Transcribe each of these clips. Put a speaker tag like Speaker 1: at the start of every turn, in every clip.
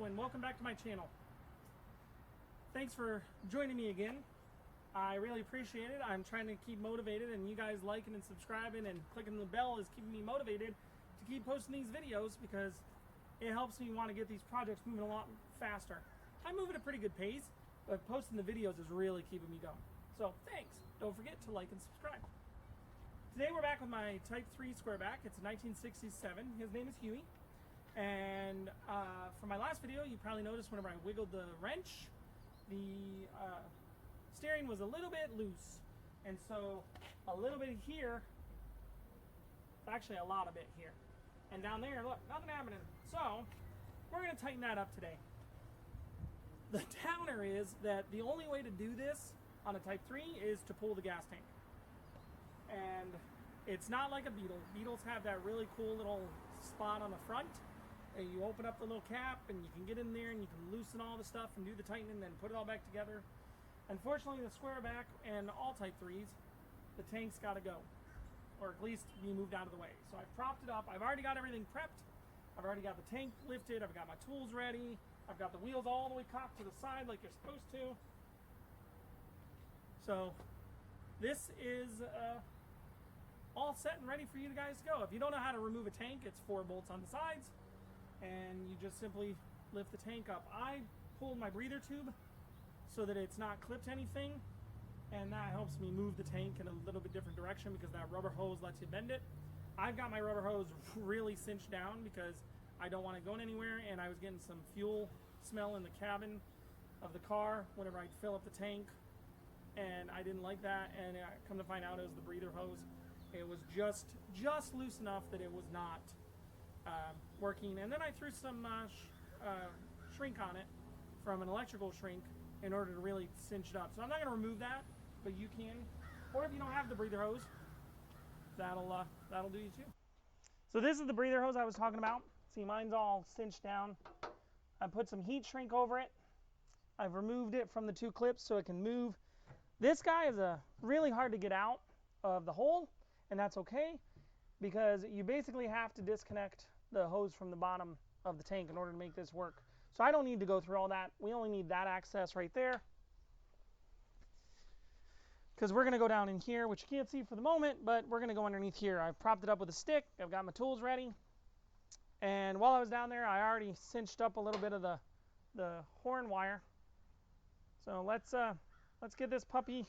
Speaker 1: and welcome back to my channel. Thanks for joining me again. I really appreciate it. I'm trying to keep motivated, and you guys liking and subscribing and clicking the bell is keeping me motivated to keep posting these videos because it helps me want to get these projects moving a lot faster. I move at a pretty good pace, but posting the videos is really keeping me going. So thanks. Don't forget to like and subscribe. Today we're back with my Type 3 Squareback. It's a 1967. His name is Huey. And from my last video, you probably noticed whenever I wiggled the wrench, the steering was a little bit loose. And so a little bit here, actually a lot of it here. And down there, look, nothing happening. So we're going to tighten that up today. The downer is that the only way to do this on a Type 3 is to pull the gas tank. And it's not like a Beetle. Beetles have that really cool little spot on the front. And you open up the little cap and you can get in there and you can loosen all the stuff and do the tightening and then put it all back together. Unfortunately, the Squareback and all Type 3s, the tank's got to go. Or at least be moved out of the way. So I've propped it up. I've already got everything prepped. I've already got the tank lifted. I've got my tools ready. I've got the wheels all the way cocked to the side like you're supposed to. So this is all set and ready for you guys to go. If you don't know how to remove a tank, it's 4 bolts on the sides. And you just simply lift the tank up. I pulled my breather tube so that it's not clipped to anything, and that helps me move the tank in a little bit different direction because that rubber hose lets you bend it. I've got my rubber hose really cinched down because I don't want it going anywhere, and I was getting some fuel smell in the cabin of the car whenever I'd fill up the tank, and I didn't like that, and come to find out it was the breather hose. It was just loose enough that it was not working, and then I threw some shrink on it from an electrical shrink in order to really cinch it up. So I'm not going to remove that, but you can, or if you don't have the breather hose, that'll do you too. So this is the breather hose I was talking about. See, mine's all cinched down. I put some heat shrink over it. I've removed it from the 2 clips so it can move. This guy is really hard to get out of the hole, and that's okay because you basically have to disconnect the hose from the bottom of the tank in order to make this work. So I don't need to go through all that. We only need that access right there because we're going to go down in here, which you can't see for the moment, but we're going to go underneath here. I've propped it up with a stick. I've got my tools ready. And while I was down there, I already cinched up a little bit of the horn wire. So let's get this puppy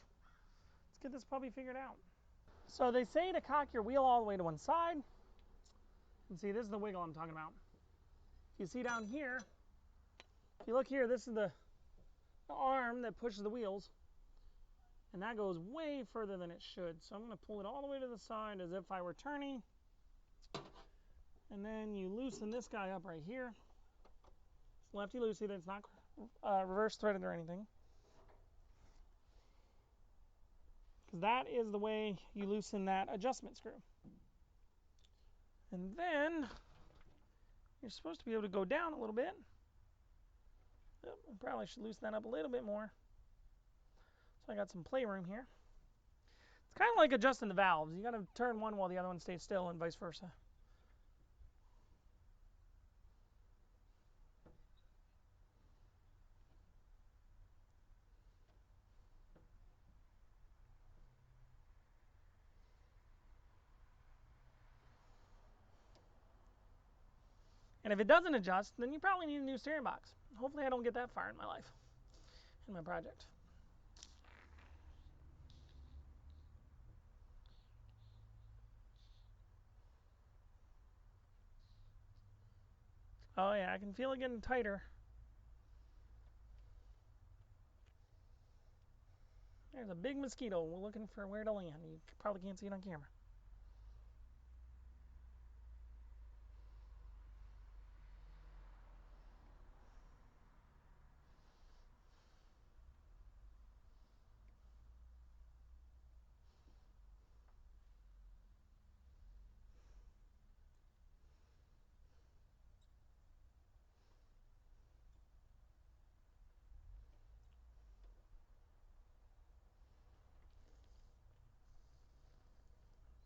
Speaker 1: figured out. So they say to cock your wheel all the way to one side. And see, this is the wiggle I'm talking about. If you see down here, if you look here, this is the arm that pushes the wheels. And that goes way further than it should. So I'm going to pull it all the way to the side as if I were turning. And then you loosen this guy up right here. It's lefty-loosey, that's not reverse threaded or anything. Because that is the way you loosen that adjustment screw. And then you're supposed to be able to go down a little bit. Oh, I probably should loosen that up a little bit more. So I got some playroom here. It's kind of like adjusting the valves. You got to turn one while the other one stays still and vice versa. And if it doesn't adjust, then you probably need a new steering box. Hopefully I don't get that far in my life, in my project. Oh yeah, I can feel it getting tighter. There's a big mosquito. We're looking for where to land. You probably can't see it on camera.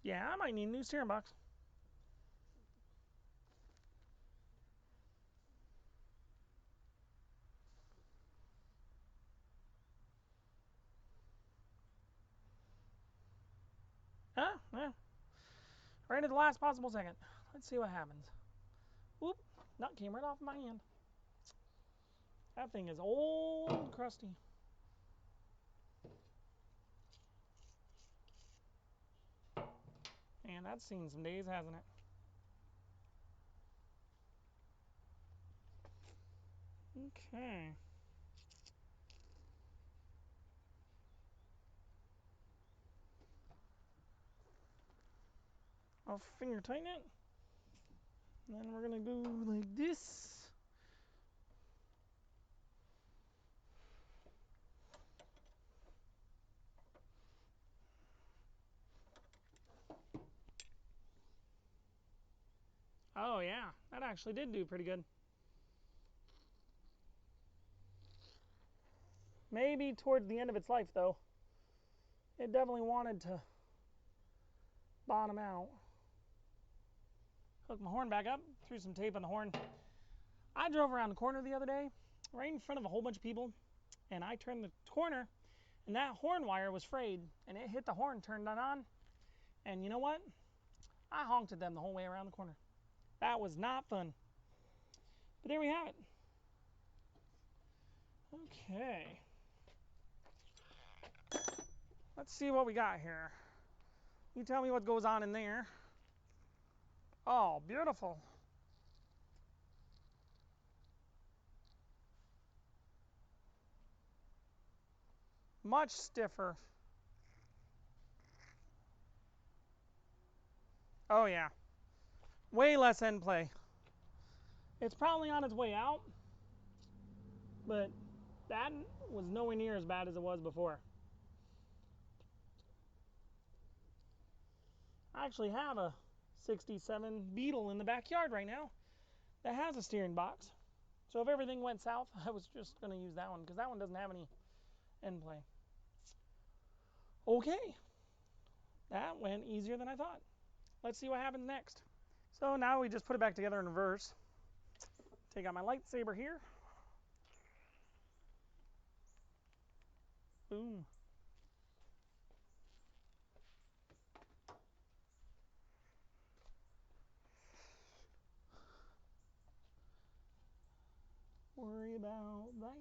Speaker 1: Yeah, I might need a new steering box. Yeah. Right at the last possible second. Let's see what happens. Whoop, nut came right off my hand. That thing is old crusty. And that's seen some days, hasn't it? Okay. I'll finger tighten it. And then we're going to go like this. Oh yeah, that actually did do pretty good. Maybe towards the end of its life though. It definitely wanted to bottom out. Hooked my horn back up, threw some tape on the horn. I drove around the corner the other day, right in front of a whole bunch of people, and I turned the corner, and that horn wire was frayed, and it hit the horn, turned it on, and you know what? I honked at them the whole way around the corner. That was not fun. But there we have it. Okay. Let's see what we got here. You tell me what goes on in there. Oh, beautiful. Much stiffer. Oh yeah. Way less end play. It's probably on its way out, but that was nowhere near as bad as it was before. I actually have a 67 Beetle in the backyard right now that has a steering box. So if everything went south, I was just going to use that one because that one doesn't have any end play. Okay, that went easier than I thought. Let's see what happens next. So now we just put it back together in reverse. Take out my lightsaber here. Boom. Worry about that.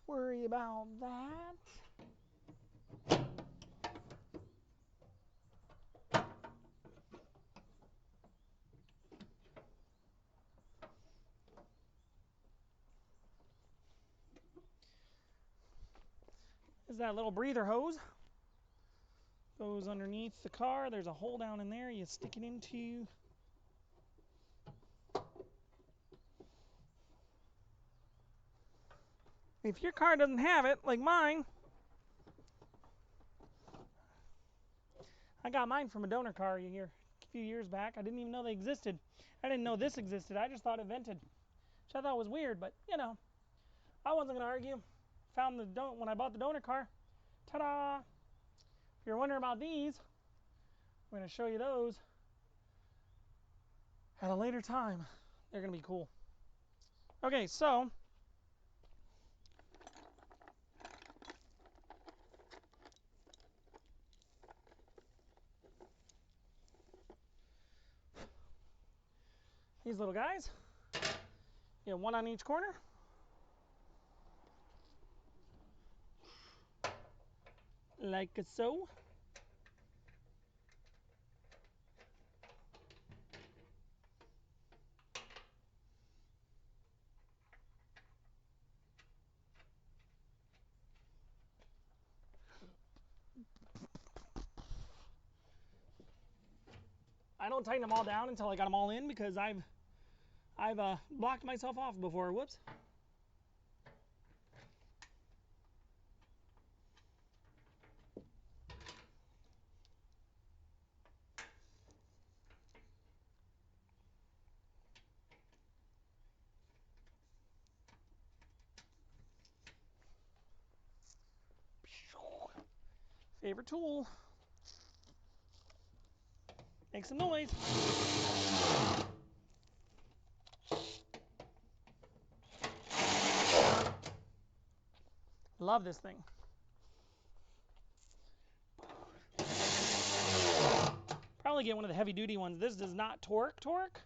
Speaker 1: Worry about that. Is that little breather hose. Goes underneath the car. There's a hole down in there. You stick it into. If your car doesn't have it, like mine, I got mine from a donor car a few years back. I didn't even know they existed. I didn't know this existed. I just thought it vented, which I thought was weird, but you know, I wasn't going to argue. Found when I bought the donor car. Ta-da! If you're wondering about these, I'm going to show you those at a later time. They're going to be cool. Okay, so these little guys, you have one on each corner. Like so. I don't tighten them all down until I got them all in because I've blocked myself off before. Whoops. favorite tool. Make some noise. Love this thing. Probably get one of the heavy duty ones. This does not torque,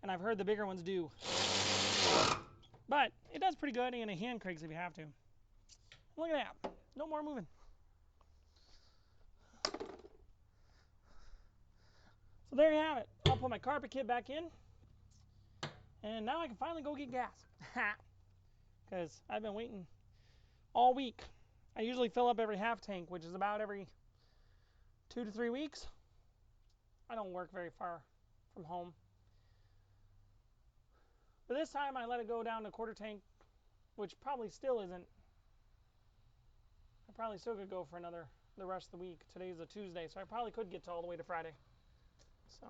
Speaker 1: and I've heard the bigger ones do. But it does pretty good, and a hand cranks if you have to. Look at that. No more moving. So there you have it. I'll put my carpet kit back in. And now I can finally go get gas. Because I've been waiting all week. I usually fill up every half tank, which is about every 2 to 3 weeks. I don't work very far from home. But this time I let it go down to quarter tank, which probably still isn't. I probably still could go for the rest of the week. Today's a Tuesday, so I probably could get to all the way to Friday. So.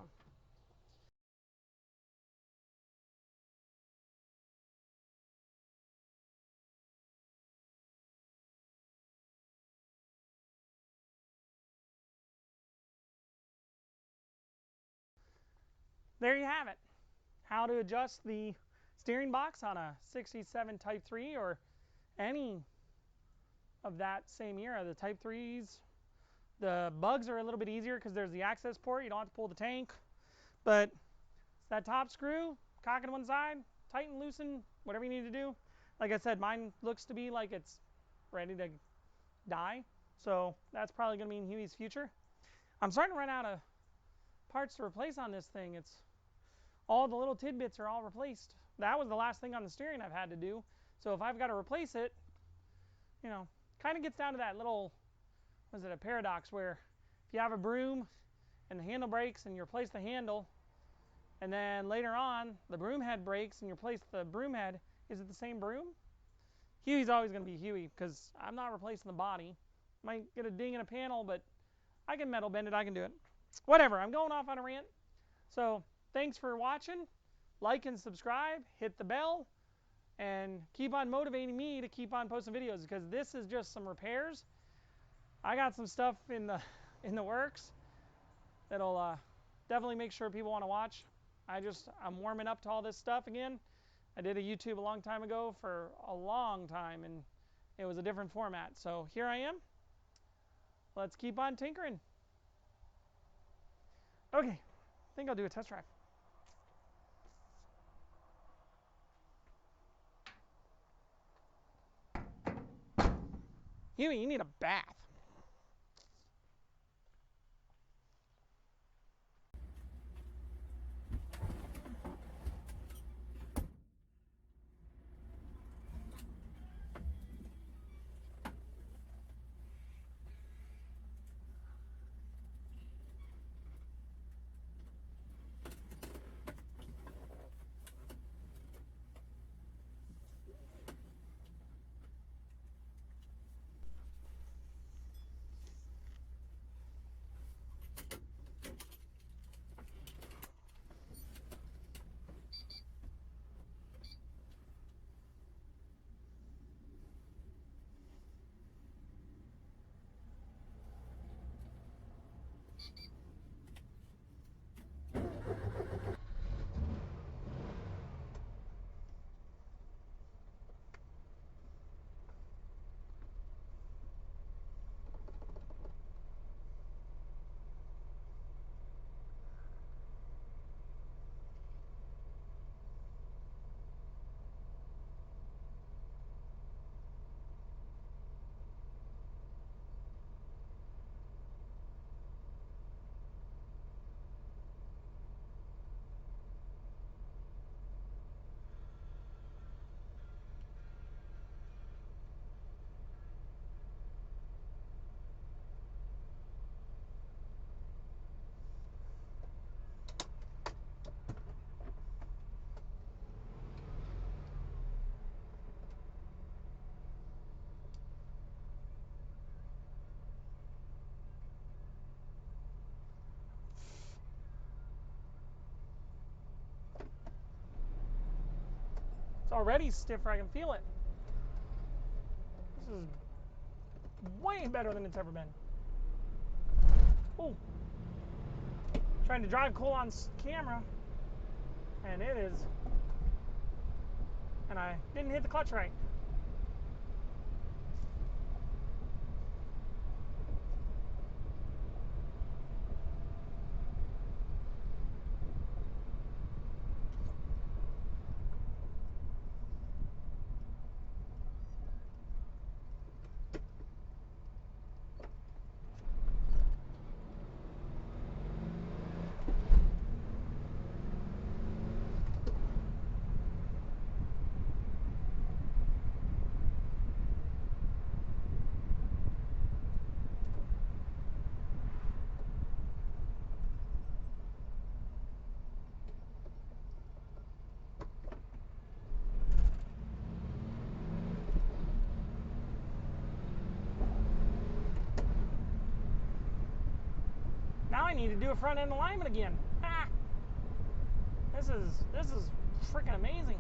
Speaker 1: There you have it. How to adjust the steering box on a 67 Type 3 or any of that same era. The Type 3s, the bugs are a little bit easier because there's the access port. You don't have to pull the tank. But that top screw, cock it to one side, tighten, loosen, whatever you need to do. Like I said, mine looks to be like it's ready to die. So that's probably going to be in Huey's future. I'm starting to run out of parts to replace on this thing. It's all the little tidbits are all replaced. That was the last thing on the steering I've had to do. So if I've got to replace it, you know, kind of gets down to that little, was it a paradox where if you have a broom and the handle breaks and you replace the handle, and then later on the broom head breaks and you replace the broom head, is it the same broom? Huey's always going to be Huey because I'm not replacing the body. Might get a ding in a panel, but I can metal bend it, I can do it. Whatever, I'm going off on a rant. So thanks for watching. Like and subscribe, hit the bell, and keep on motivating me to keep on posting videos because this is just some repairs. I got some stuff in the works that'll definitely make sure people want to watch. I'm warming up to all this stuff again. I did a YouTube a long time ago for a long time, and it was a different format. So here I am. Let's keep on tinkering. Okay, I think I'll do a test drive. Huey, you need a bath. It's already stiffer, I can feel it. This is way better than it's ever been. Oh, trying to drive cool on camera, and it is, and I didn't hit the clutch right. Now I need to do a front end alignment again. Ah, this is freaking amazing.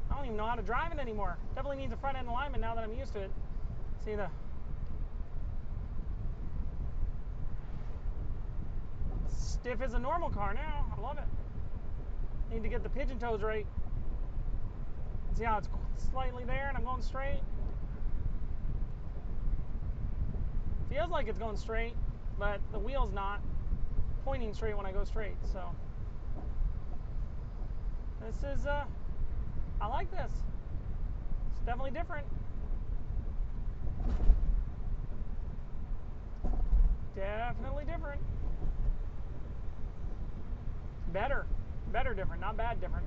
Speaker 1: I don't even know how to drive it anymore. Definitely needs a front end alignment now that I'm used to it. See the stiff as a normal car now. I love it. Need to get the pigeon toes right. See how it's slightly there and I'm going straight? Feels like it's going straight, but the wheel's not pointing straight when I go straight. So this is, I like this. It's definitely different. Definitely different. Better different, not bad different.